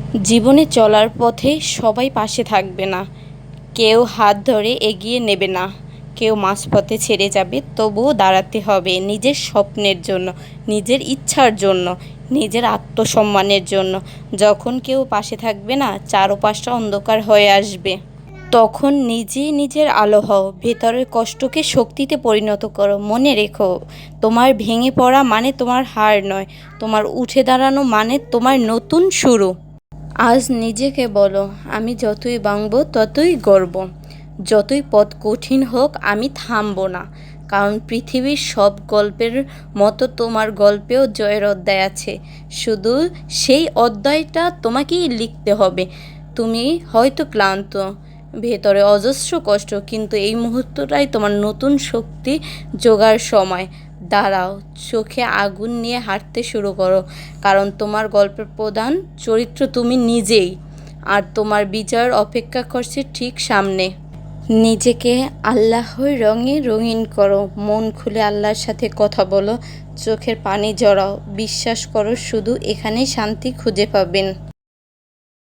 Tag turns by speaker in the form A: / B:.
A: জীবনে চলার পথে সবাই পাশে থাকবে না, কেউ হাত ধরে এগিয়ে নেবে না, কেউ মাঝপথে ছেড়ে যাবে। তবুও দাঁড়াতে হবে নিজের স্বপ্নের জন্য, নিজের ইচ্ছার জন্য, নিজের আত্মসম্মানের জন্য। যখন কেউ পাশে থাকবে না, চারপাশটা অন্ধকার হয়ে আসবে। তখন নিজেই নিজের আলো হও, ভেতরের কষ্টকে শক্তিতে পরিণত করো। মনে রেখো, তোমার ভেঙে পড়া মানে তোমার হার নয়, তোমার উঠে দাঁড়ানো মানে তোমার নতুন শুরু। আজ নিজেকে বলো, আমি যতই ভাঙব ততই গর্ব, যতই পথ কঠিন হোক আমি থামব না। কারণ পৃথিবীর সব গল্পের মতো তোমার গল্পেও জয়ের অধ্যায় আছে। শুধু সেই অধ্যায়টা তোমাকেই লিখতে হবে। তুমি হয়তো ক্লান্ত, ভেতরে অজস্র কষ্ট, কিন্তু এই মুহূর্তটাই তোমার নতুন শক্তি জোগাড় সময়। দাঁড়াও, চোখে আগুন নিয়ে হাঁটতে শুরু করো, কারণ তোমার গল্পের প্রধান চরিত্র তুমি নিজেই, আর তোমার বিজয়ের অপেক্ষা করছে ঠিক সামনে। নিজেকে আল্লাহর রঙে রঙিন করো, মন খুলে আল্লাহর সাথে কথা বলো, চোখের পানি জড়াও, বিশ্বাস করো শুধু এখানেই শান্তি খুঁজে পাবেন।